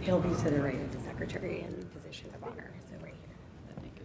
He'll be to the right of the secretary in position of honor, so right here. That'd be good.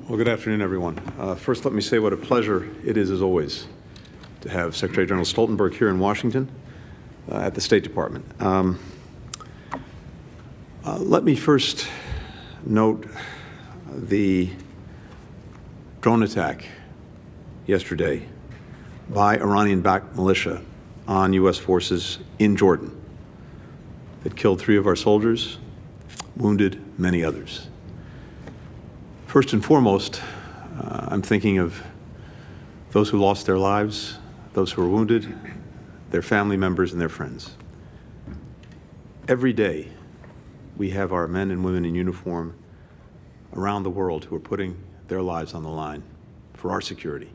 Well, good afternoon, everyone. First, let me say what a pleasure it is, as always, to have Secretary General Stoltenberg here in Washington at the State Department. Let me first note the drone attack yesterday by Iranian-backed militia on U.S. forces in Jordan. It killed 3 of our soldiers, wounded many others. First and foremost, I'm thinking of those who lost their lives, those who were wounded, their family members, and their friends. Every day, we have our men and women in uniform around the world who are putting their lives on the line for our security,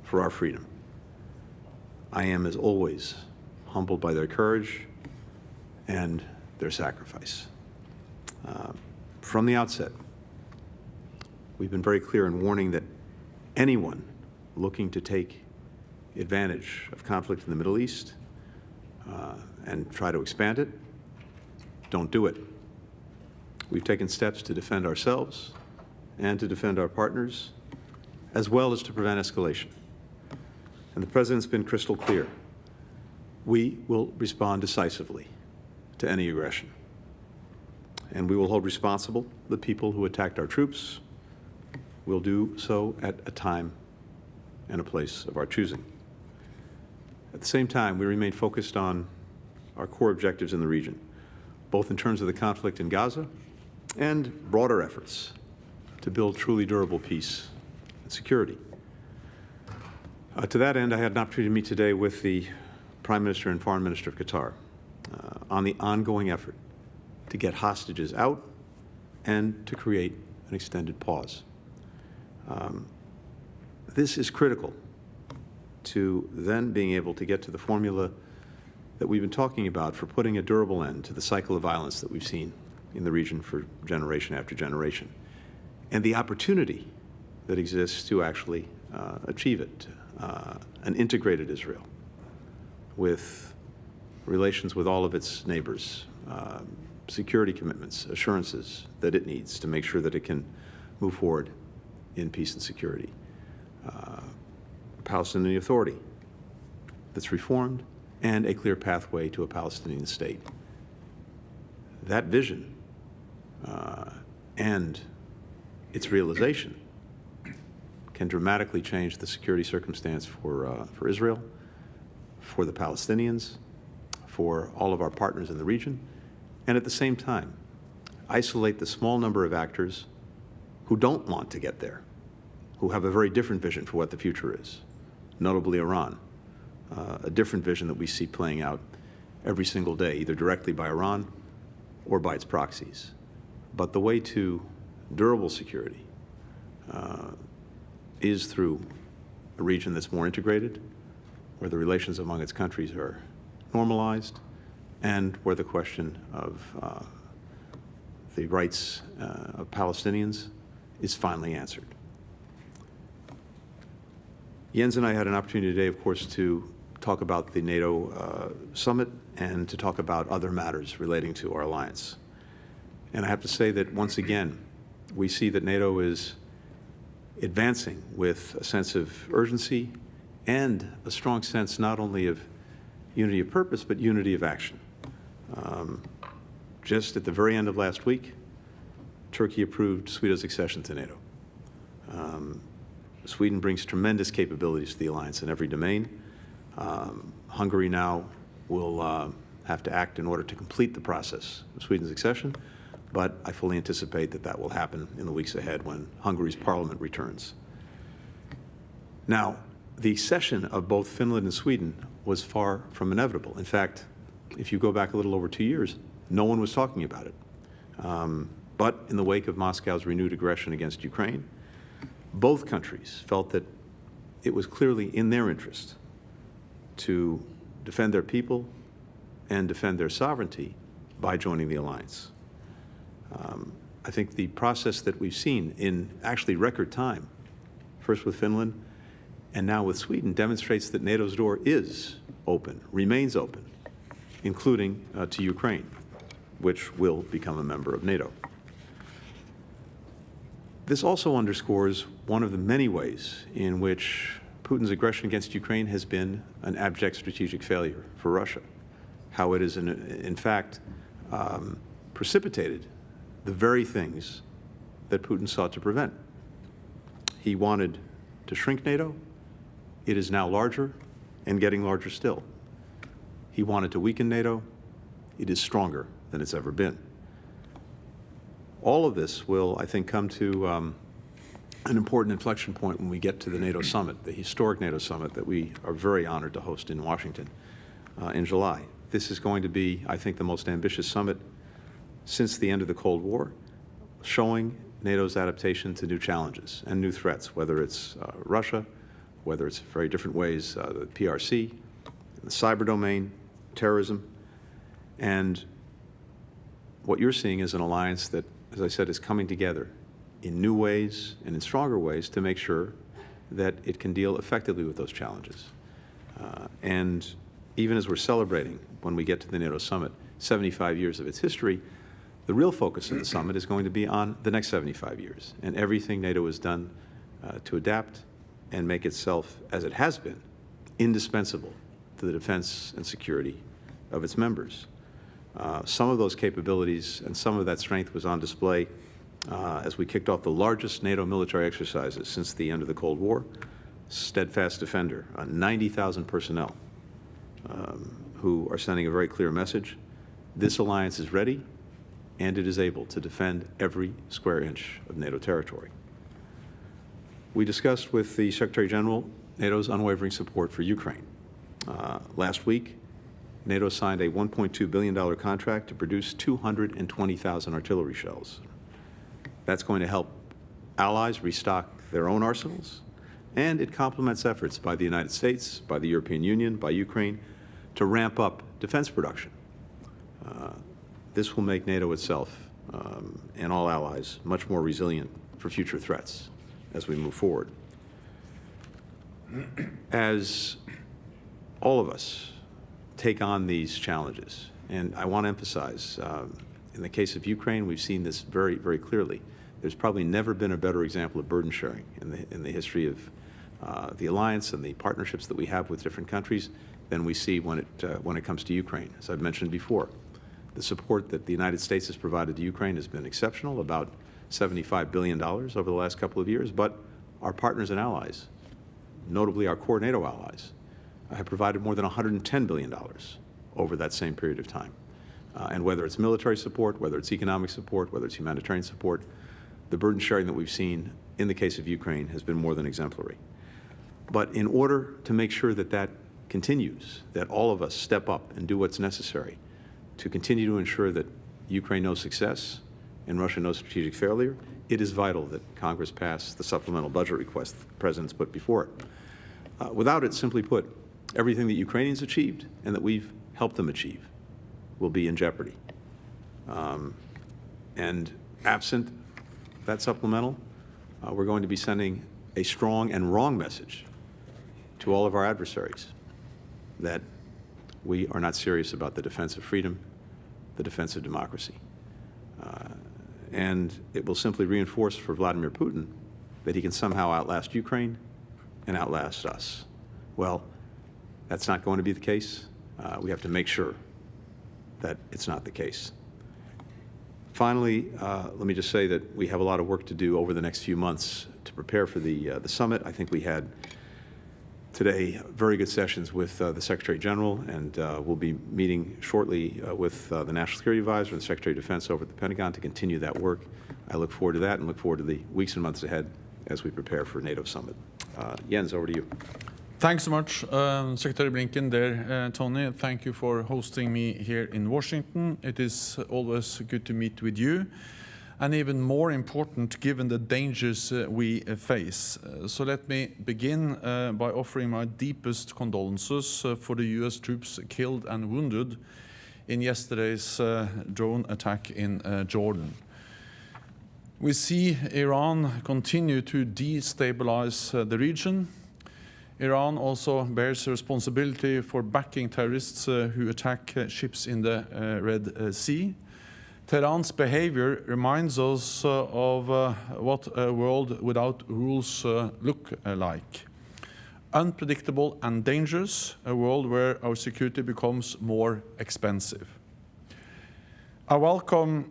for our freedom. I am, as always, humbled by their courage and their sacrifice. From the outset, we've been very clear in warning that anyone looking to take advantage of conflict in the Middle East and try to expand it, don't do it. We've taken steps to defend ourselves and to defend our partners, as well as to prevent escalation. And the President's been crystal clear. We will respond decisively to any aggression. And we will hold responsible the people who attacked our troops. We'll do so at a time and a place of our choosing. At the same time, we remain focused on our core objectives in the region, both in terms of the conflict in Gaza and broader efforts to build truly durable peace and security. To that end, I had an opportunity to meet today with the Prime Minister and Foreign Minister of Qatar on the ongoing effort to get hostages out and to create an extended pause. This is critical to then being able to get to the formula that we've been talking about for putting a durable end to the cycle of violence that we've seen in the region for generation after generation, and the opportunity that exists to actually achieve it, an integrated Israel with relations with all of its neighbors, security commitments, assurances that it needs to make sure that it can move forward in peace and security. Palestinian Authority that's reformed, and a clear pathway to a Palestinian state. That vision and its realization can dramatically change the security circumstance for Israel, for the Palestinians, for all of our partners in the region, and at the same time, isolate the small number of actors who don't want to get there, who have a very different vision for what the future is, notably Iran, a different vision that we see playing out every single day, either directly by Iran or by its proxies. But the way to durable security is through a region that's more integrated, where the relations among its countries are normalized, and where the question of the rights of Palestinians is finally answered. Jens and I had an opportunity today, of course, to talk about the NATO summit and to talk about other matters relating to our alliance. And I have to say that, once again, we see that NATO is advancing with a sense of urgency and a strong sense not only of unity of purpose, but unity of action. Just at the very end of last week, Turkey approved Sweden's accession to NATO. Sweden brings tremendous capabilities to the alliance in every domain. Hungary now will have to act in order to complete the process of Sweden's accession, but I fully anticipate that that will happen in the weeks ahead when Hungary's parliament returns. Now, the accession of both Finland and Sweden was far from inevitable. In fact, if you go back a little over 2 years, no one was talking about it. But in the wake of Moscow's renewed aggression against Ukraine, both countries felt that it was clearly in their interest to defend their people and defend their sovereignty by joining the alliance. I think the process that we've seen in actually record time, first with Finland and now with Sweden, demonstrates that NATO's door is open, remains open, including to Ukraine, which will become a member of NATO. This also underscores one of the many ways in which Putin's aggression against Ukraine has been an abject strategic failure for Russia, how it has, in fact, precipitated the very things that Putin sought to prevent. He wanted to shrink NATO. It is now larger and getting larger still. He wanted to weaken NATO. It is stronger than it's ever been. All of this will, I think, come to an important inflection point when we get to the NATO summit, the historic NATO summit that we are very honored to host in Washington in July. This is going to be, I think, the most ambitious summit since the end of the Cold War, showing NATO's adaptation to new challenges and new threats, whether it's Russia, whether it's very different ways, the PRC, the cyber domain, terrorism. And what you're seeing is an alliance that, as I said, is coming together in new ways and in stronger ways to make sure that it can deal effectively with those challenges. And even as we're celebrating, when we get to the NATO summit, 75 years of its history, the real focus of the summit is going to be on the next 75 years and everything NATO has done to adapt and make itself, as it has been, indispensable to the defense and security of its members. Some of those capabilities and some of that strength was on display as we kicked off the largest NATO military exercises since the end of the Cold War. Steadfast Defender, 90,000 personnel who are sending a very clear message. This alliance is ready, and it is able to defend every square inch of NATO territory. We discussed with the Secretary General NATO's unwavering support for Ukraine. Last week, NATO signed a $1.2 billion contract to produce 220,000 artillery shells. That's going to help allies restock their own arsenals, and it complements efforts by the United States, by the European Union, by Ukraine, to ramp up defense production. This will make NATO itself and all allies much more resilient for future threats as we move forward. As all of us take on these challenges, and I want to emphasize, in the case of Ukraine, we've seen this very, very clearly. There's probably never been a better example of burden sharing in the history of the alliance and the partnerships that we have with different countries than we see when it comes to Ukraine. As I've mentioned before, the support that the United States has provided to Ukraine has been exceptional, about $75 billion over the last couple of years, but our partners and allies, notably our core NATO allies, have provided more than $110 billion over that same period of time. And whether it's military support, whether it's economic support, whether it's humanitarian support, the burden sharing that we've seen in the case of Ukraine has been more than exemplary. But in order to make sure that that continues, that all of us step up and do what's necessary to continue to ensure that Ukraine knows success and Russia knows strategic failure, it is vital that Congress pass the supplemental budget request the President's put before it. Without it, simply put, everything that Ukrainians achieved and that we've helped them achieve will be in jeopardy. And absent that supplemental, we're going to be sending a strong and wrong message to all of our adversaries that we are not serious about the defense of freedom, the defense of democracy. And it will simply reinforce for Vladimir Putin that he can somehow outlast Ukraine and outlast us. Well, that's not going to be the case. We have to make sure that it's not the case. Finally, let me just say that we have a lot of work to do over the next few months to prepare for the summit. I think we had today very good sessions with the Secretary General, and we'll be meeting shortly with the National Security Advisor and the Secretary of Defense over at the Pentagon to continue that work. I look forward to that and look forward to the weeks and months ahead as we prepare for NATO summit. Jens, over to you. Thanks so much, Secretary Blinken there, Tony. Thank you for hosting me here in Washington. It is always good to meet with you, and even more important given the dangers we face. So let me begin by offering my deepest condolences for the US troops killed and wounded in yesterday's drone attack in Jordan. We see Iran continue to destabilize the region. Iran also bears responsibility for backing terrorists who attack ships in the Red Sea. Tehran's behavior reminds us of what a world without rules look like. Unpredictable and dangerous, a world where our security becomes more expensive. I welcome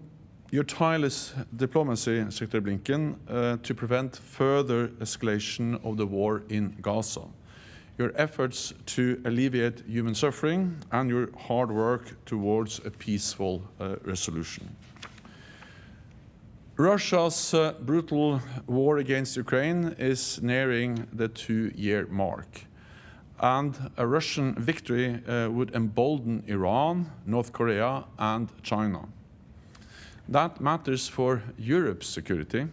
your tireless diplomacy, Secretary Blinken, to prevent further escalation of the war in Gaza, your efforts to alleviate human suffering, and your hard work towards a peaceful resolution. Russia's brutal war against Ukraine is nearing the 2-year mark, and a Russian victory would embolden Iran, North Korea, and China. That matters for Europe's security,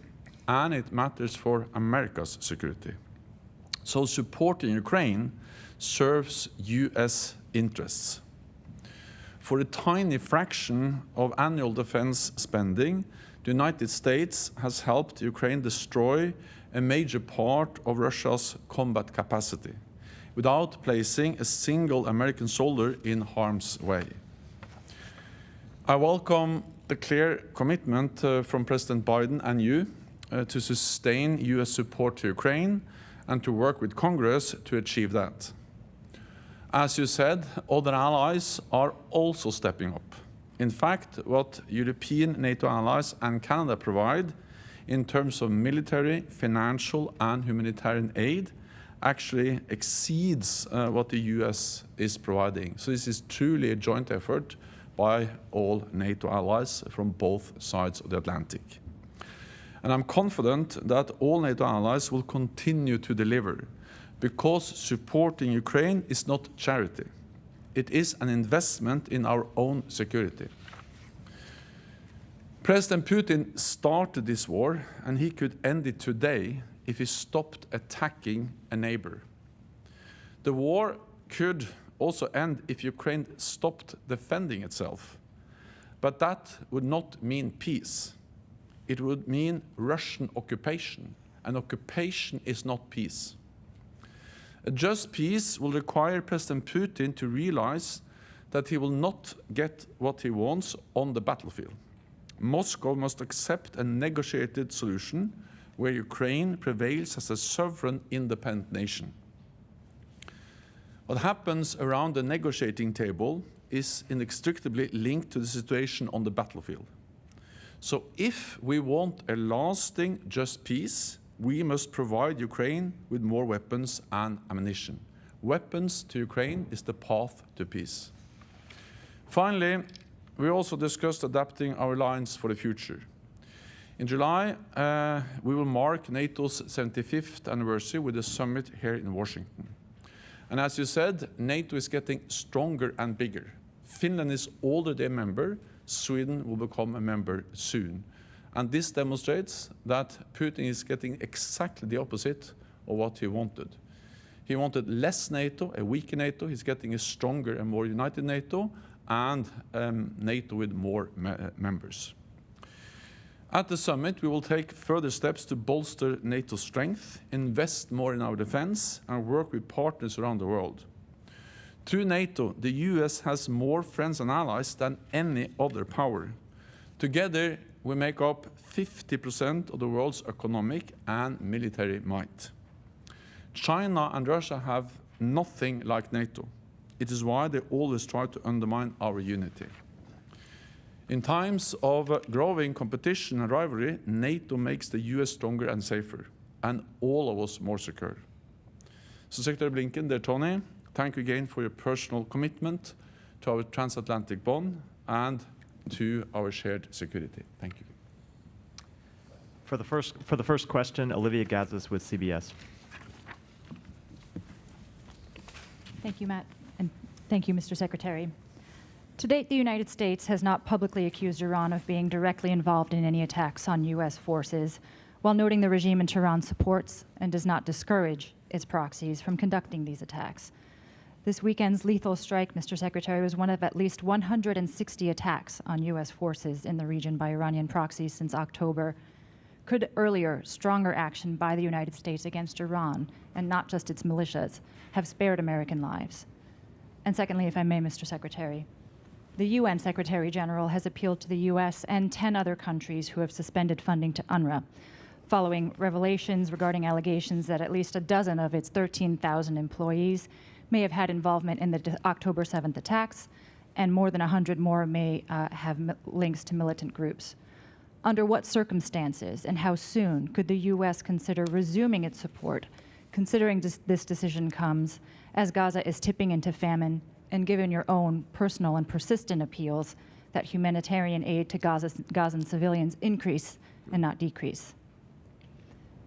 and it matters for America's security. So supporting Ukraine serves US interests. For a tiny fraction of annual defense spending, the United States has helped Ukraine destroy a major part of Russia's combat capacity without placing a single American soldier in harm's way. I welcome the clear commitment from President Biden and you to sustain US support to Ukraine and to work with Congress to achieve that. As you said, other allies are also stepping up. In fact, what European NATO allies and Canada provide in terms of military, financial, and humanitarian aid actually exceeds what the US is providing. So this is truly a joint effort by all NATO allies from both sides of the Atlantic. And I'm confident that all NATO allies will continue to deliver, because supporting Ukraine is not charity. It is an investment in our own security. President Putin started this war, and he could end it today if he stopped attacking a neighbor. The war could also end if Ukraine stopped defending itself. But that would not mean peace. It would mean Russian occupation, and occupation is not peace. A just peace will require President Putin to realize that he will not get what he wants on the battlefield. Moscow must accept a negotiated solution where Ukraine prevails as a sovereign, independent nation. What happens around the negotiating table is inextricably linked to the situation on the battlefield. So if we want a lasting, just peace, we must provide Ukraine with more weapons and ammunition. Weapons to Ukraine is the path to peace. Finally, we also discussed adapting our alliance for the future. In July, we will mark NATO's 75th anniversary with a summit here in Washington. And as you said, NATO is getting stronger and bigger. Finland is already a member. Sweden will become a member soon. And this demonstrates that Putin is getting exactly the opposite of what he wanted. He wanted less NATO, a weaker NATO. He's getting a stronger and more united NATO, and NATO with more members. At the summit, we will take further steps to bolster NATO's strength, invest more in our defense, and work with partners around the world. Through NATO, the US has more friends and allies than any other power. Together, we make up 50% of the world's economic and military might. China and Russia have nothing like NATO. It is why they always try to undermine our unity. In times of growing competition and rivalry, NATO makes the US stronger and safer, and all of us more secure. So Secretary Blinken, dear Tony, thank you again for your personal commitment to our transatlantic bond and to our shared security. Thank you. For the first question, Olivia Gazis with CBS. Thank you, Matt, and thank you, Mr. Secretary. To date, the United States has not publicly accused Iran of being directly involved in any attacks on U.S. forces, while noting the regime in Tehran supports and does not discourage its proxies from conducting these attacks. This weekend's lethal strike, Mr. Secretary, was one of at least 160 attacks on U.S. forces in the region by Iranian proxies since October. Could earlier, stronger action by the United States against Iran, and not just its militias, have spared American lives? And secondly, if I may, Mr. Secretary, the UN Secretary General has appealed to the US and 10 other countries who have suspended funding to UNRWA, following revelations regarding allegations that at least a dozen of its 13,000 employees may have had involvement in the October 7th attacks, and more than 100 more may have links to militant groups. Under what circumstances and how soon could the U.S. consider resuming its support, considering this decision comes as Gaza is tipping into famine, and given your own personal and persistent appeals that humanitarian aid to Gazan civilians increase and not decrease?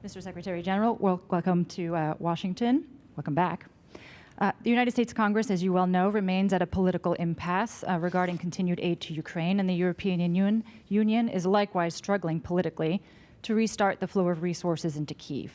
Mr. Secretary General, welcome to Washington. Welcome back. The United States Congress, as you well know, remains at a political impasse regarding continued aid to Ukraine, and the European Union is likewise struggling politically to restart the flow of resources into Kyiv.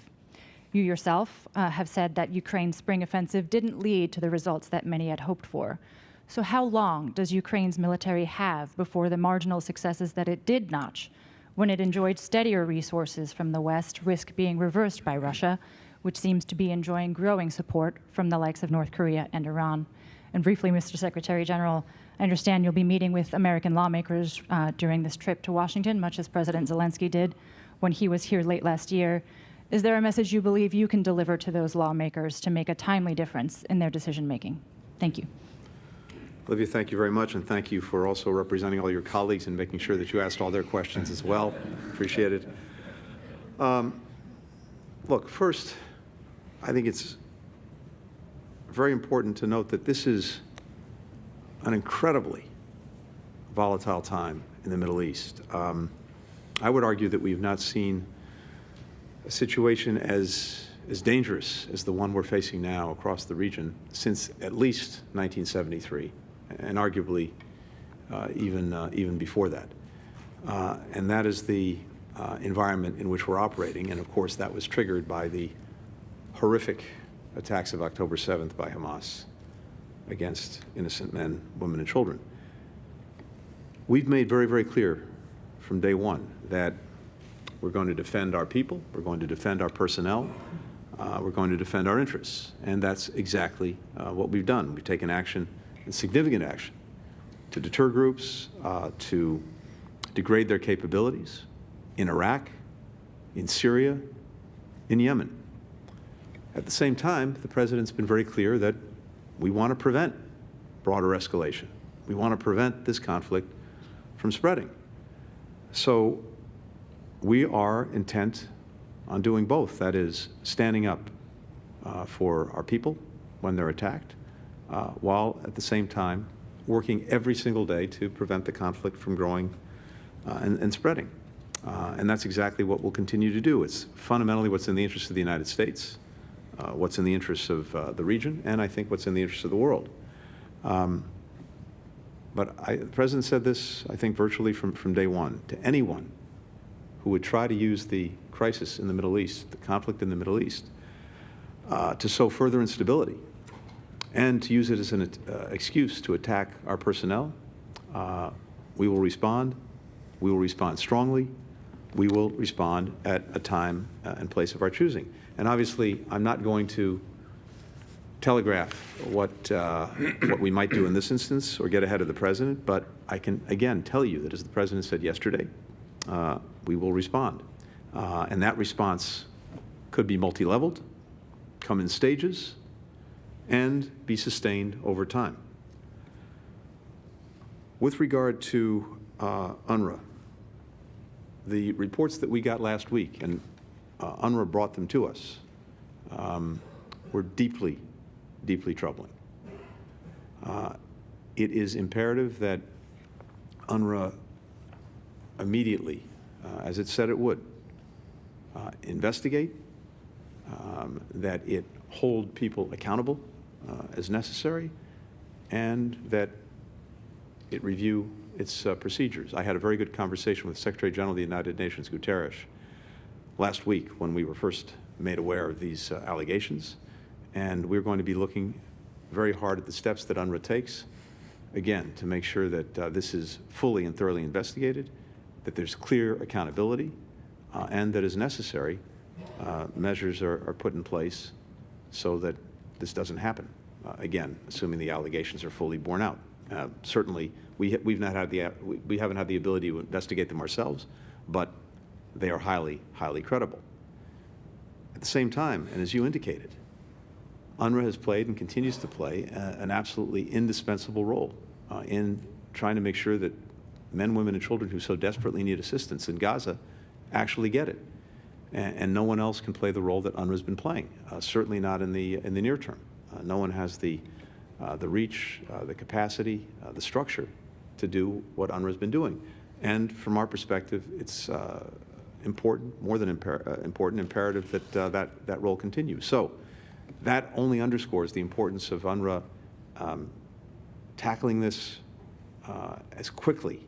You yourself have said that Ukraine's spring offensive didn't lead to the results that many had hoped for. So how long does Ukraine's military have before the marginal successes that it did notch, when it enjoyed steadier resources from the West, risk being reversed by Russia, which seems to be enjoying growing support from the likes of North Korea and Iran? And briefly, Mr. Secretary General, I understand you'll be meeting with American lawmakers during this trip to Washington, much as President Zelensky did when he was here late last year. Is there a message you believe you can deliver to those lawmakers to make a timely difference in their decision-making? Thank you. Olivia, thank you very much, and thank you for also representing all your colleagues and making sure that you asked all their questions as well. Appreciate it. Look, first, I think it's very important to note that this is an incredibly volatile time in the Middle East. I would argue that we've not seen a situation as dangerous as the one we're facing now across the region since at least 1973, and arguably even before that. And that is the environment in which we're operating. And of course, that was triggered by the horrific attacks of October 7th by Hamas against innocent men, women, and children. We've made very, very clear from day one that we're going to defend our people, we're going to defend our personnel, we're going to defend our interests. And that's exactly what we've done. We've taken action, and significant action, to deter groups, to degrade their capabilities in Iraq, in Syria, in Yemen. At the same time, the President's been very clear that we want to prevent broader escalation. We want to prevent this conflict from spreading. So we are intent on doing both. That is, standing up for our people when they're attacked, while at the same time working every single day to prevent the conflict from growing and spreading. And that's exactly what we'll continue to do. It's fundamentally what's in the interest of the United States, what's in the interests of the region, and I think what's in the interest of the world. But the President said this, I think, virtually from day one. To anyone who would try to use the crisis in the Middle East, the conflict in the Middle East, to sow further instability and to use it as an excuse to attack our personnel, we will respond. We will respond strongly. We will respond at a time and place of our choosing. And obviously, I'm not going to telegraph what we might do in this instance or get ahead of the President, but I can, again, tell you that, as the President said yesterday, we will respond. And that response could be multi-leveled, come in stages, and be sustained over time. With regard to UNRWA, the reports that we got last week, and UNRWA brought them to us, were deeply, deeply troubling. It is imperative that UNRWA immediately, as it said it would, investigate, that it hold people accountable as necessary, and that it review its procedures. I had a very good conversation with Secretary General of the United Nations, Guterres, last week when we were first made aware of these allegations, and we're going to be looking very hard at the steps that UNRWA takes, again, to make sure that this is fully and thoroughly investigated, that there's clear accountability, and that, as necessary, measures are put in place so that this doesn't happen, again, assuming the allegations are fully borne out. Certainly, we haven't had the ability to investigate them ourselves, but they are highly, highly credible. At the same time, and as you indicated, UNRWA has played and continues to play an absolutely indispensable role in trying to make sure that men, women, and children who so desperately need assistance in Gaza actually get it. And no one else can play the role that UNRWA's been playing, certainly not in the near term. No one has the reach, the capacity, the structure to do what UNRWA's been doing. And from our perspective, it's important, more than important, imperative that that role continues. So that only underscores the importance of UNRWA tackling this as quickly,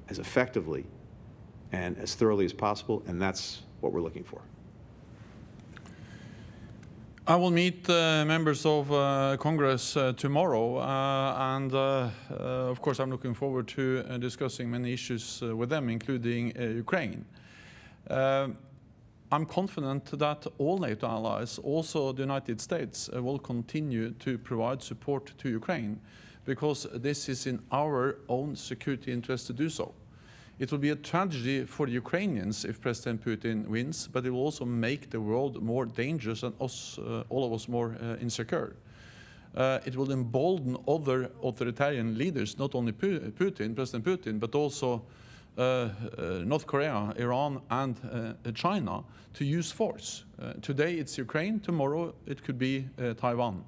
as effectively, and as thoroughly as possible, and that's what we're looking for. I will meet members of Congress tomorrow, and of course I'm looking forward to discussing many issues with them, including Ukraine. I'm confident that all NATO allies, also the United States, will continue to provide support to Ukraine, because this is in our own security interest to do so. It will be a tragedy for the Ukrainians if President Putin wins, but it will also make the world more dangerous and all of us more insecure. It will embolden other authoritarian leaders, not only President Putin, but also North Korea, Iran, and China, to use force. Today it's Ukraine, tomorrow it could be Taiwan.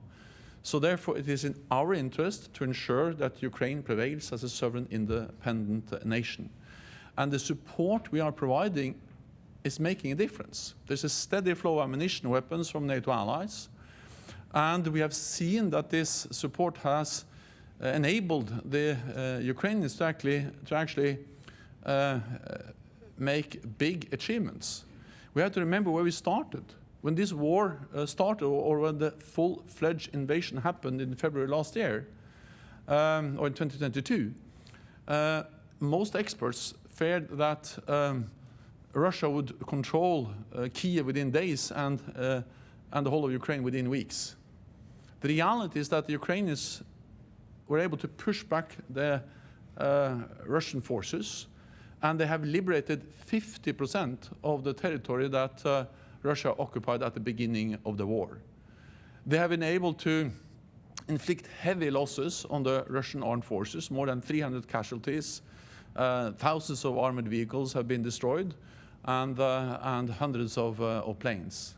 So therefore it is in our interest to ensure that Ukraine prevails as a sovereign, independent nation. And the support we are providing is making a difference. There's a steady flow of ammunition, weapons from NATO allies, and we have seen that this support has enabled the Ukrainians to actually make big achievements. We have to remember where we started. When this war started, or when the full-fledged invasion happened in February last year, or in 2022, most experts feared that Russia would control Kiev within days and the whole of Ukraine within weeks. The reality is that the Ukrainians were able to push back the Russian forces, and they have liberated 50% of the territory that Russia occupied at the beginning of the war. They have been able to inflict heavy losses on the Russian armed forces, more than 300 casualties, thousands of armored vehicles have been destroyed, and hundreds of planes.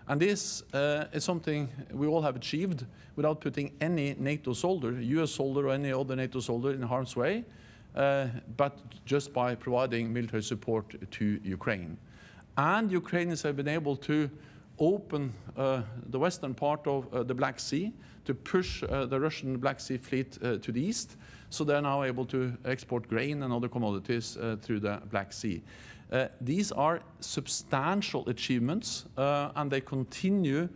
And this is something we all have achieved without putting any NATO soldier, US soldier or any other NATO soldier, in harm's way, but just by providing military support to Ukraine. And Ukrainians have been able to open the western part of the Black Sea to push the Russian Black Sea fleet to the east, so they're now able to export grain and other commodities through the Black Sea. These are substantial achievements, and they continue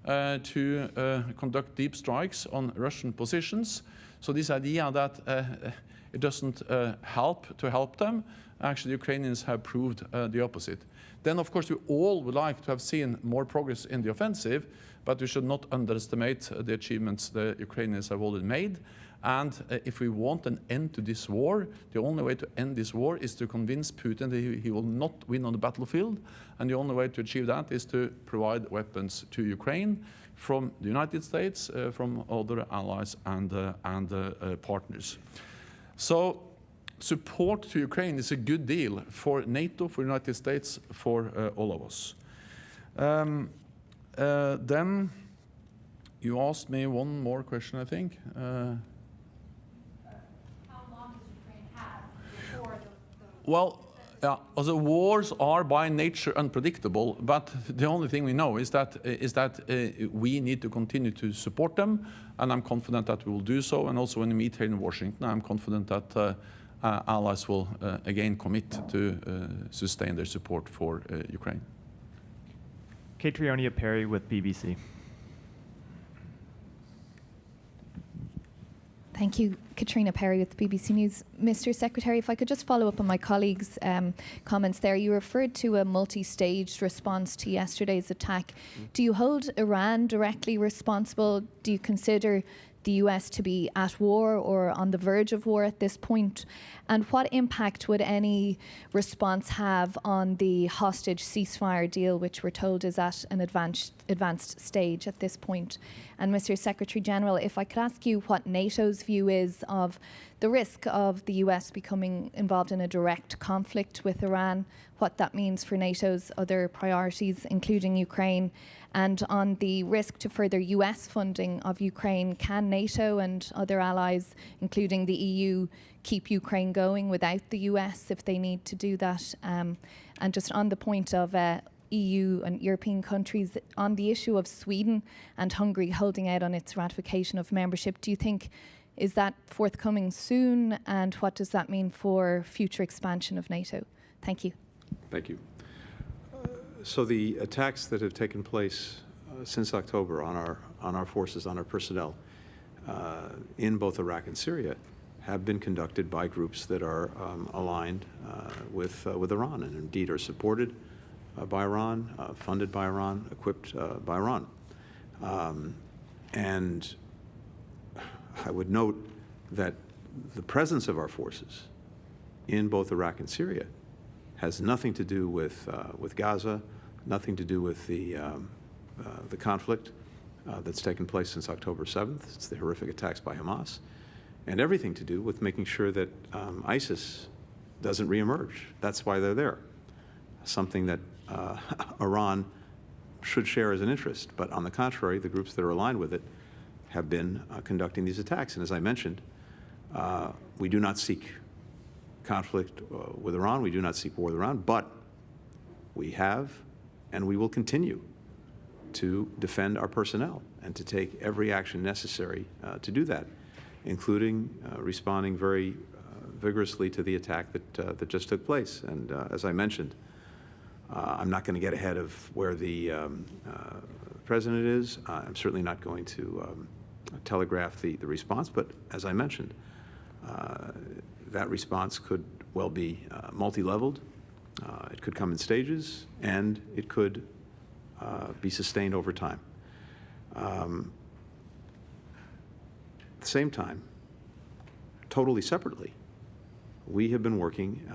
to conduct deep strikes on Russian positions. So this idea that it doesn't help to help them, actually the Ukrainians have proved the opposite. Then of course we all would like to have seen more progress in the offensive, but we should not underestimate the achievements the Ukrainians have already made. And if we want an end to this war, the only way to end this war is to convince Putin that he will not win on the battlefield. And the only way to achieve that is to provide weapons to Ukraine from the United States, from other allies and partners. So support to Ukraine is a good deal for NATO, for the United States, for all of us. Then you asked me one more question, I think. Well, the wars are by nature unpredictable, but the only thing we know is that we need to continue to support them, and I'm confident that we will do so. And also when we meet here in Washington, I'm confident that allies will again commit to sustain their support for Ukraine. Catriona Perry with BBC. Thank you, Catriona Perry with BBC News. Mr. Secretary, if I could just follow up on my colleague's comments there. You referred to a multi-staged response to yesterday's attack. Do you hold Iran directly responsible? Do you consider the the US to be at war or on the verge of war at this point? And what impact would any response have on the hostage ceasefire deal, which we're told is at an advanced stage at this point? And Mr. Secretary General, if I could ask you what NATO's view is of the risk of the US becoming involved in a direct conflict with Iran, what that means for NATO's other priorities, including Ukraine, and on the risk to further US funding of Ukraine. Can NATO and other allies, including the EU, keep Ukraine going without the US if they need to do that? And just on the point of EU and European countries, on the issue of Sweden and Hungary holding out on its ratification of membership, do you think, is that forthcoming soon, and what does that mean for future expansion of NATO? Thank you. Thank you. So the attacks that have taken place since October on our forces, on our personnel, in both Iraq and Syria, have been conducted by groups that are aligned with Iran, and indeed are supported by Iran, funded by Iran, equipped by Iran. And I would note that the presence of our forces in both Iraq and Syria has nothing to do with Gaza, nothing to do with the conflict that's taken place since October 7th. It's the horrific attacks by Hamas, and everything to do with making sure that ISIS doesn't reemerge. That's why they're there, something that Iran should share as an interest. But on the contrary, the groups that are aligned with it have been conducting these attacks. And as I mentioned, we do not seek conflict with Iran. We do not seek war with Iran, but we have and we will continue to defend our personnel and to take every action necessary to do that, including responding very vigorously to the attack that just took place. And as I mentioned, I'm not going to get ahead of where the President is. I'm certainly not going to telegraph the response, but as I mentioned, that response could well be multi-leveled. It could come in stages, and it could be sustained over time. At the same time, totally separately, we have been working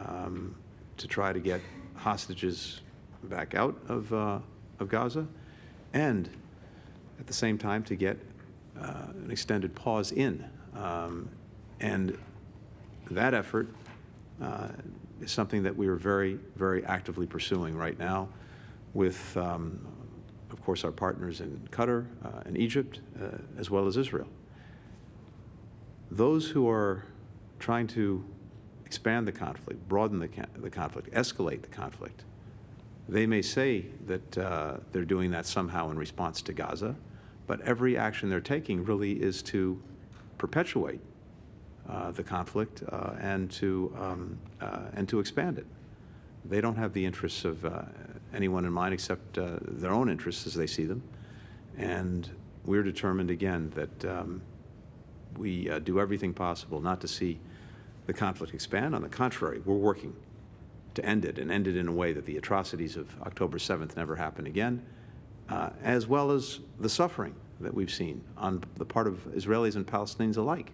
to try to get hostages back out of Gaza, and at the same time to get an extended pause in. And that effort is something that we are very, very actively pursuing right now with, of course, our partners in Qatar and Egypt, as well as Israel. Those who are trying to expand the conflict, broaden the conflict, escalate the conflict, they may say that they're doing that somehow in response to Gaza, but every action they're taking really is to perpetuate the conflict and to expand it. They don't have the interests of anyone in mind except their own interests as they see them. And we're determined, again, that we do everything possible not to see the conflict expand. On the contrary, we're working to end it, and end it in a way that the atrocities of October 7th never happen again, as well as the suffering that we've seen on the part of Israelis and Palestinians alike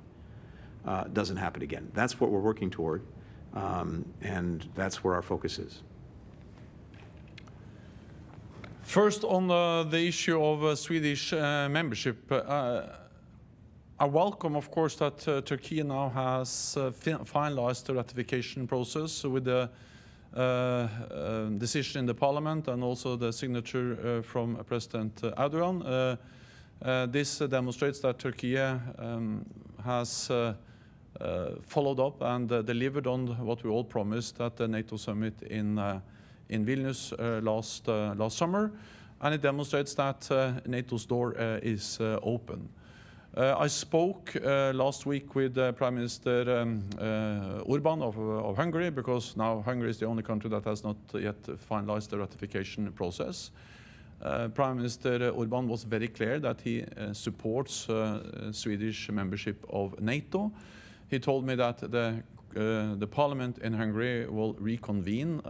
doesn't happen again. That's what we're working toward, and that's where our focus is. First, on the issue of Swedish membership, I welcome, of course, that Turkey now has finalized the ratification process with the decision in the parliament and also the signature from President Erdogan. This demonstrates that Turkey has followed up and delivered on what we all promised at the NATO summit in Vilnius last summer, and it demonstrates that NATO's door is open. I spoke last week with Prime Minister Orban of Hungary, because now Hungary is the only country that has not yet finalized the ratification process. Prime Minister Orban was very clear that he supports Swedish membership of NATO. He told me that the parliament in Hungary will reconvene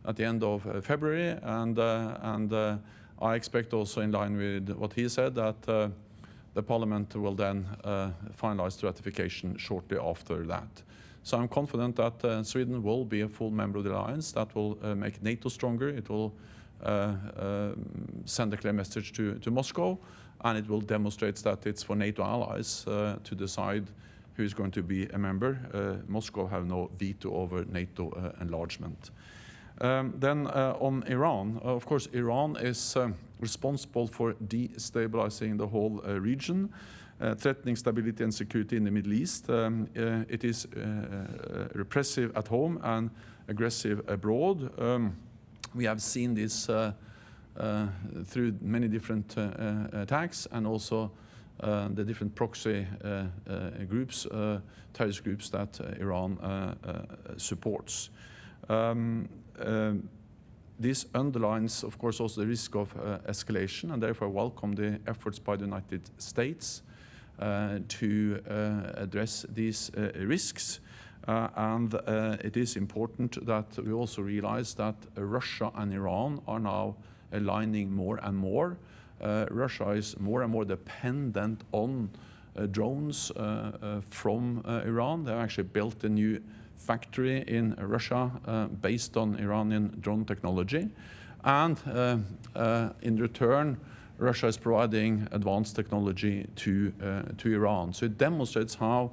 at the end of February, and I expect also, in line with what he said, that the Parliament will then finalize the ratification shortly after that. So I'm confident that Sweden will be a full member of the alliance. That will make NATO stronger. It will send a clear message to Moscow, and it will demonstrate that it's for NATO allies to decide who is going to be a member. Moscow have no veto over NATO enlargement. Then on Iran, of course, Iran is responsible for destabilizing the whole region, threatening stability and security in the Middle East. It is repressive at home and aggressive abroad. We have seen this through many different attacks, and also the different proxy groups, terrorist groups that Iran supports. This underlines, of course, also the risk of escalation, and therefore welcome the efforts by the United States to address these risks. And it is important that we also realize that Russia and Iran are now aligning more and more. Russia is more and more dependent on drones from Iran. They have actually built a new factory in Russia based on Iranian drone technology. And in return, Russia is providing advanced technology to Iran. So it demonstrates how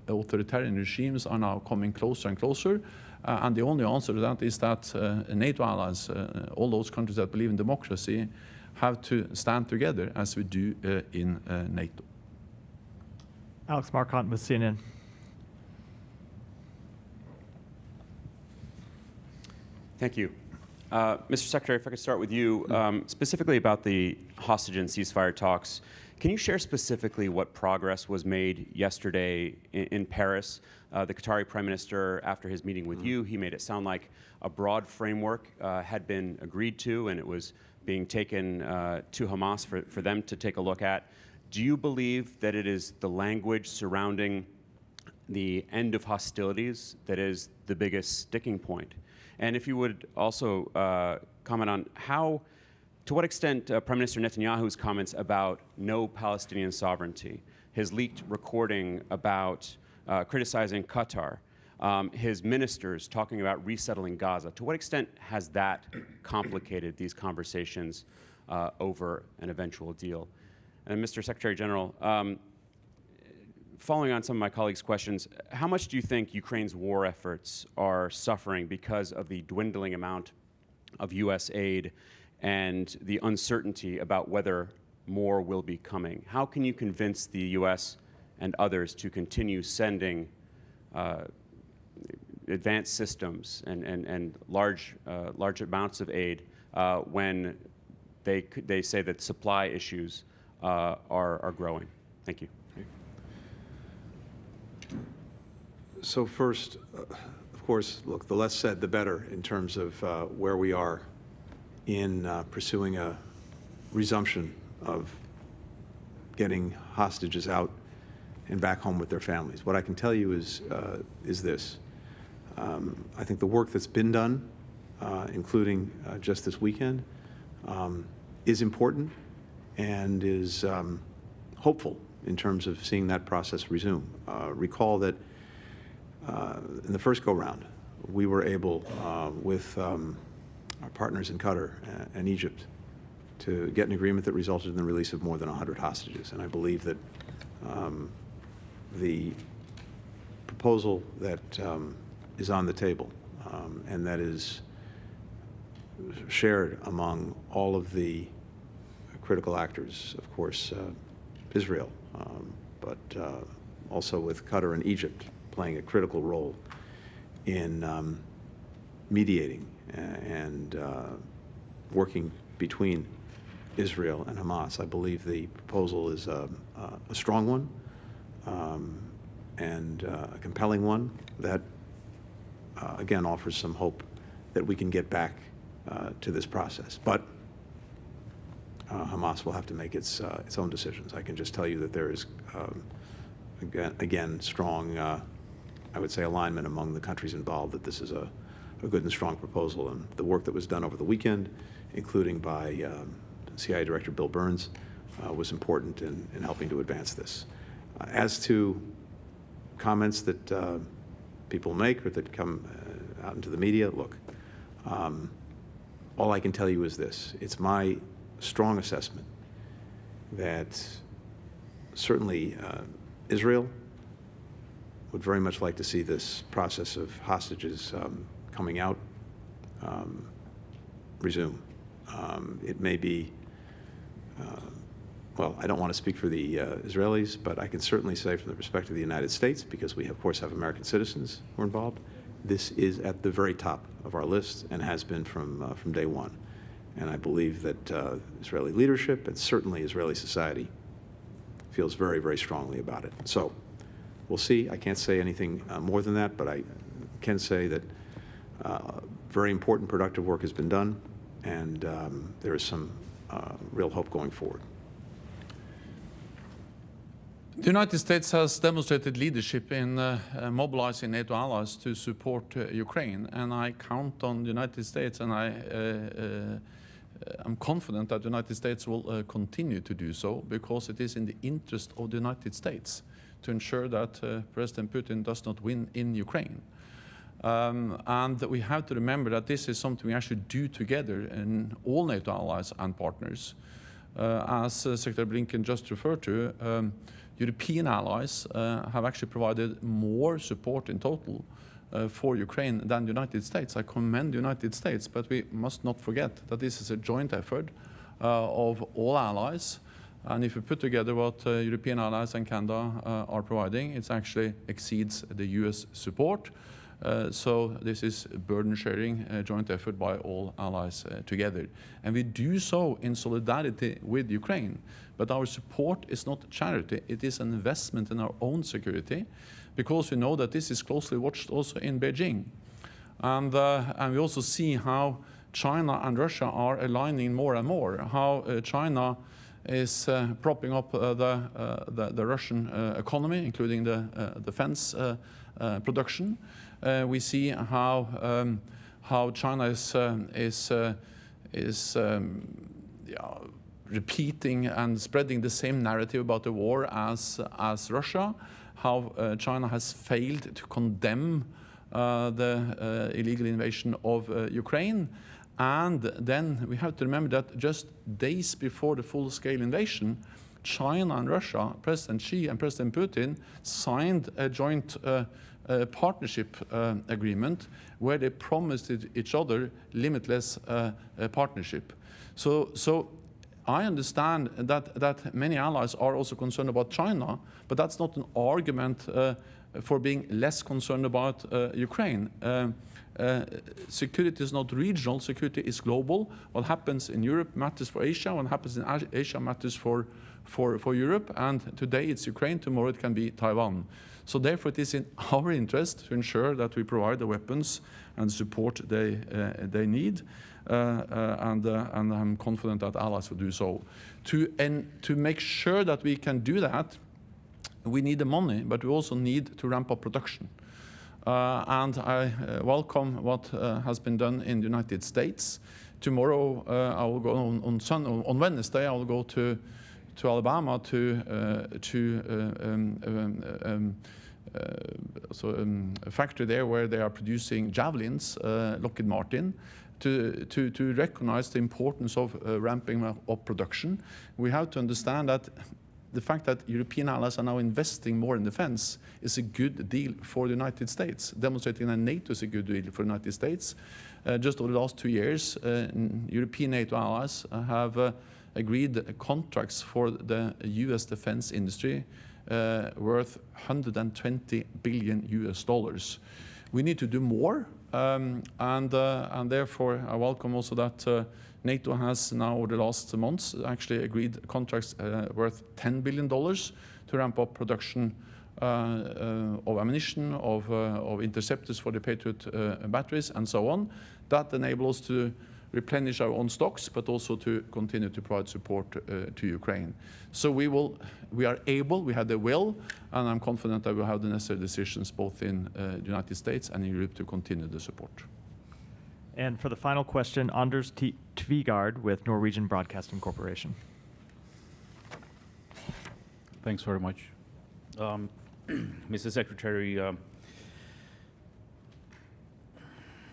authoritarian regimes are now coming closer and closer. And the only answer to that is that NATO allies, all those countries that believe in democracy, have to stand together as we do in NATO. Alex Marquardt with CNN. Thank you. Mr. Secretary, if I could start with you, specifically about the hostage and ceasefire talks. Can you share specifically what progress was made yesterday in Paris? The Qatari Prime Minister, after his meeting with you, he made it sound like a broad framework had been agreed to, and it was being taken to Hamas for them to take a look at. Do you believe that it is the language surrounding the end of hostilities that is the biggest sticking point? And if you would also comment on to what extent Prime Minister Netanyahu's comments about no Palestinian sovereignty, his leaked recording about criticizing Qatar, his ministers talking about resettling Gaza, to what extent has that complicated these conversations over an eventual deal? And Mr. Secretary General, following on some of my colleagues' questions, how much do you think Ukraine's war efforts are suffering because of the dwindling amount of U.S. aid and the uncertainty about whether more will be coming? How can you convince the U.S. and others to continue sending advanced systems and large amounts of aid when they say that supply issues are growing? Thank you. So first, of course, look, the less said, the better in terms of where we are in pursuing a resumption of getting hostages out and back home with their families. What I can tell you is this. I think the work that's been done, including just this weekend, is important and is hopeful in terms of seeing that process resume. Recall that in the first go-round, we were able, with our partners in Qatar and Egypt, to get an agreement that resulted in the release of more than 100 hostages. And I believe that the proposal that is on the table and that is shared among all of the critical actors, of course, Israel, but also with Qatar and Egypt playing a critical role in mediating and working between Israel and Hamas. I believe the proposal is a strong one and a compelling one that, again, offers some hope that we can get back to this process. But Hamas will have to make its own decisions. I can just tell you that there is, again, strong, I would say, alignment among the countries involved that this is a good and strong proposal. And the work that was done over the weekend, including by CIA Director Bill Burns, was important in helping to advance this. As to comments that people make or that come out into the media, look, all I can tell you is this. It's my strong assessment that certainly Israel would very much like to see this process of hostages coming out resume. It may be, well, I don't want to speak for the Israelis, but I can certainly say from the perspective of the United States, because we of course have American citizens who are involved, this is at the very top of our list and has been from day one. And I believe that Israeli leadership and certainly Israeli society feels very, very strongly about it. So we'll see. I can't say anything more than that, but I can say that very important productive work has been done, and there is some real hope going forward. The United States has demonstrated leadership in mobilizing NATO allies to support Ukraine, and I count on the United States, and I'm confident that the United States will continue to do so, because it is in the interest of the United States to ensure that President Putin does not win in Ukraine. And we have to remember that this is something we actually do together in all NATO allies and partners. As Secretary Blinken just referred to, European allies have actually provided more support in total for Ukraine than the United States. I commend the United States, but we must not forget that this is a joint effort of all allies. And if you put together what European allies and Canada are providing, it actually exceeds the US support. So this is burden sharing, a joint effort by all allies together. And we do so in solidarity with Ukraine. But our support is not charity, it is an investment in our own security, because we know that this is closely watched also in Beijing. And we also see how China and Russia are aligning more and more, how China is propping up the Russian economy, including the defense production. We see how China is repeating and spreading the same narrative about the war as Russia, how China has failed to condemn the illegal invasion of Ukraine. And then we have to remember that just days before the full-scale invasion, China and Russia, President Xi and President Putin, signed a joint partnership agreement where they promised each other limitless partnership. So I understand that many allies are also concerned about China, but that's not an argument for being less concerned about Ukraine. Security is not regional, security is global. What happens in Europe matters for Asia, what happens in Asia matters for Europe, and today it's Ukraine, tomorrow it can be Taiwan. So therefore it is in our interest to ensure that we provide the weapons and support they need, and I'm confident that allies will do so. To make sure that we can do that, we need the money, but we also need to ramp up production. And I welcome what has been done in the United States. Tomorrow I will go on Wednesday I will go to Alabama a factory there where they are producing javelins, Lockheed Martin, to recognize the importance of ramping up production. We have to understand that the fact that European allies are now investing more in defense is a good deal for the United States, demonstrating that NATO is a good deal for the United States. Just over the last 2 years, European NATO allies have agreed contracts for the US defense industry worth $120 billion. We need to do more, and therefore I welcome also that NATO has now, over the last months, actually agreed contracts worth $10 billion to ramp up production of ammunition, of interceptors for the Patriot batteries, and so on. That enables us to replenish our own stocks, but also to continue to provide support to Ukraine. So we are able, we have the will, and I'm confident that we'll have the necessary decisions both in the United States and in Europe to continue the support. And for the final question, Anders Tvegard with Norwegian Broadcasting Corporation. Thanks very much. Mr. Secretary, the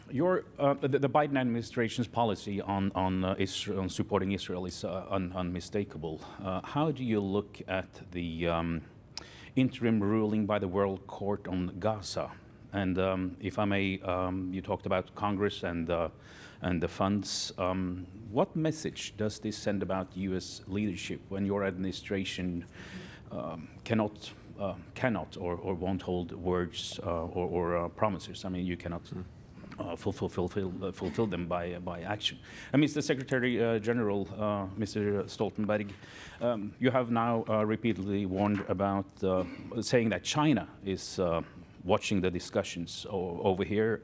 Biden administration's policy on supporting Israel is unmistakable. How do you look at the interim ruling by the World Court on Gaza? And if I may, you talked about Congress and the funds. What message does this send about U.S. leadership when your administration cannot or won't hold words or promises? I mean, you cannot fulfill them by action. And Mr. Secretary General, Mr. Stoltenberg, you have now repeatedly warned about saying that China is watching the discussions over here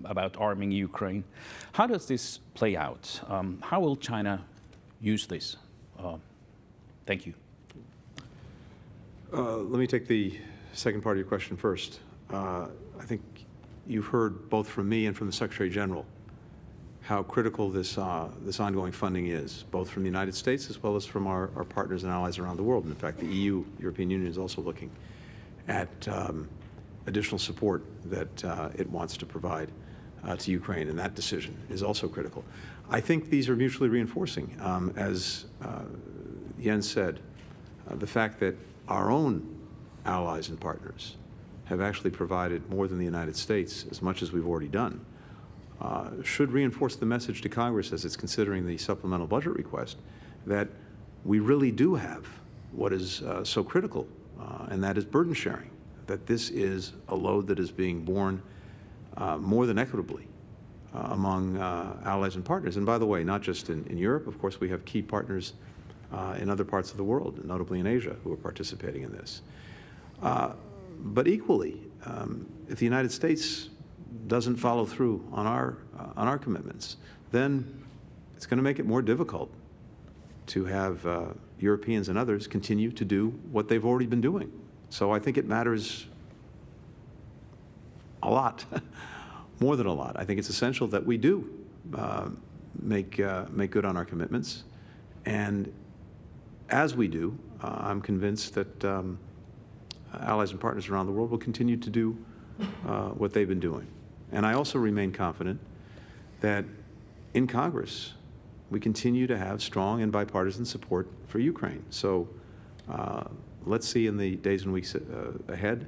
about arming Ukraine. How does this play out? How will China use this? Thank you. Let me take the second part of your question first. I think you've heard both from me and from the Secretary General how critical this ongoing funding is, both from the United States as well as from our partners and allies around the world. And in fact, the EU, European Union, is also looking at additional support that it wants to provide to Ukraine, and that decision is also critical. I think these are mutually reinforcing. As Jens said, the fact that our own allies and partners have actually provided more than the United States, as much as we've already done, should reinforce the message to Congress as it's considering the supplemental budget request that we really do have what is so critical, and that is burden sharing, that this is a load that is being borne more than equitably among allies and partners. And by the way, not just in Europe, of course, we have key partners in other parts of the world, notably in Asia, who are participating in this. But equally, if the United States doesn't follow through on our commitments, then it's going to make it more difficult to have Europeans and others continue to do what they've already been doing. So I think it matters a lot, more than a lot. I think it's essential that we do make good on our commitments, and as we do, I'm convinced that allies and partners around the world will continue to do what they've been doing. And I also remain confident that in Congress, we continue to have strong and bipartisan support for Ukraine. So let's see in the days and weeks ahead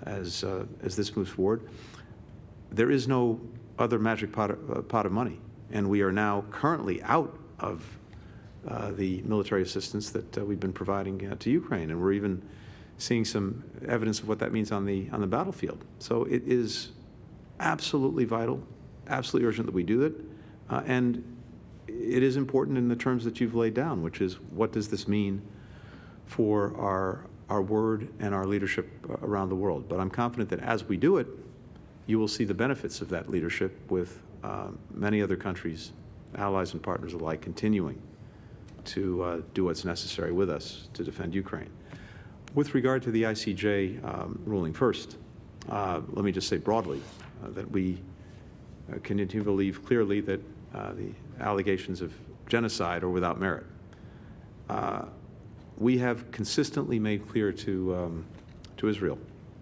as this moves forward. There is no other magic pot of money, and we are now currently out of the military assistance that we've been providing to Ukraine, and we're even seeing some evidence of what that means on the battlefield. So it is absolutely vital, absolutely urgent that we do it, and it is important in the terms that you've laid down, which is what does this mean for our word and our leadership around the world. But I'm confident that as we do it, you will see the benefits of that leadership with many other countries, allies and partners alike, continuing to do what's necessary with us to defend Ukraine. With regard to the ICJ ruling first, let me just say broadly that we continue to believe clearly that the allegations of genocide are without merit. We have consistently made clear to Israel,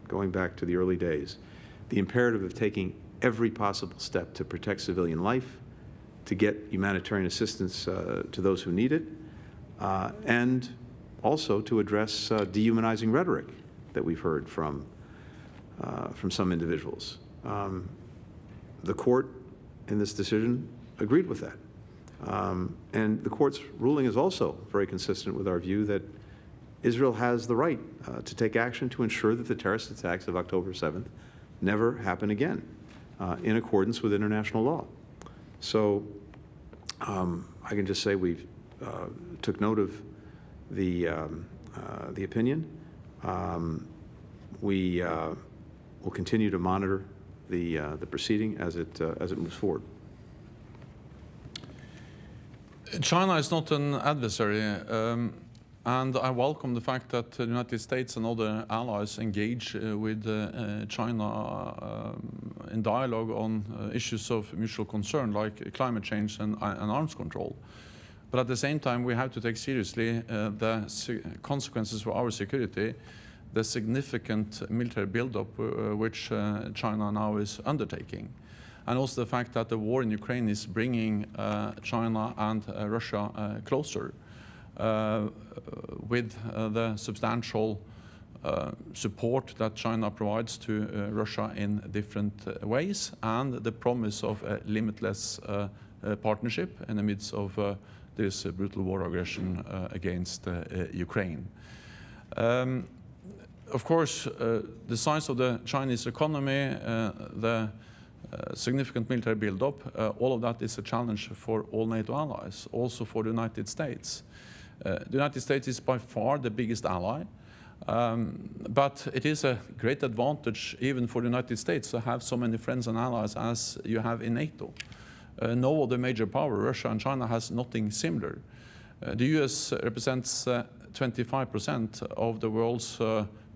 going back to the early days, the imperative of taking every possible step to protect civilian life, to get humanitarian assistance to those who need it, and also to address dehumanizing rhetoric that we've heard from some individuals. The court in this decision agreed with that. And the court's ruling is also very consistent with our view that Israel has the right to take action to ensure that the terrorist attacks of October 7th never happen again in accordance with international law. So I can just say we've took note of the opinion. We will continue to monitor the proceeding as it moves forward. China is not an adversary, and I welcome the fact that the United States and other allies engage with China in dialogue on issues of mutual concern like climate change and arms control. But at the same time, we have to take seriously the consequences for our security, the significant military buildup which China now is undertaking. And also the fact that the war in Ukraine is bringing China and Russia closer with the substantial support that China provides to Russia in different ways, and the promise of a limitless partnership in the midst of this brutal war aggression against Ukraine. Of course, the size of the Chinese economy, the significant military buildup, all of that is a challenge for all NATO allies, also for the United States. The United States is by far the biggest ally, but it is a great advantage even for the United States to have so many friends and allies as you have in NATO. No other major power, Russia and China, has nothing similar. The US represents 25% of the world's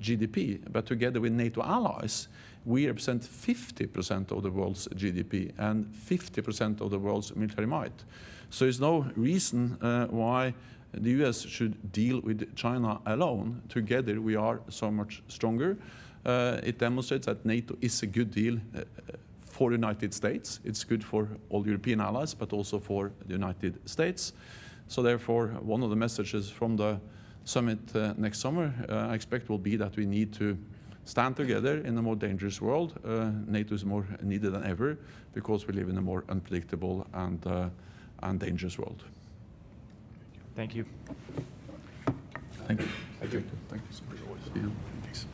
GDP, but together with NATO allies, we represent 50% of the world's GDP and 50% of the world's military might. So there's no reason why the US should deal with China alone. Together we are so much stronger. It demonstrates that NATO is a good deal for the United States. It's good for all European allies, but also for the United States. So therefore, one of the messages from the summit next summer, I expect, will be that we need to stand together in a more dangerous world. NATO is more needed than ever because we live in a more unpredictable and dangerous world. Thank you. Thank you. Thank you. Thank you so much. Yeah, thanks.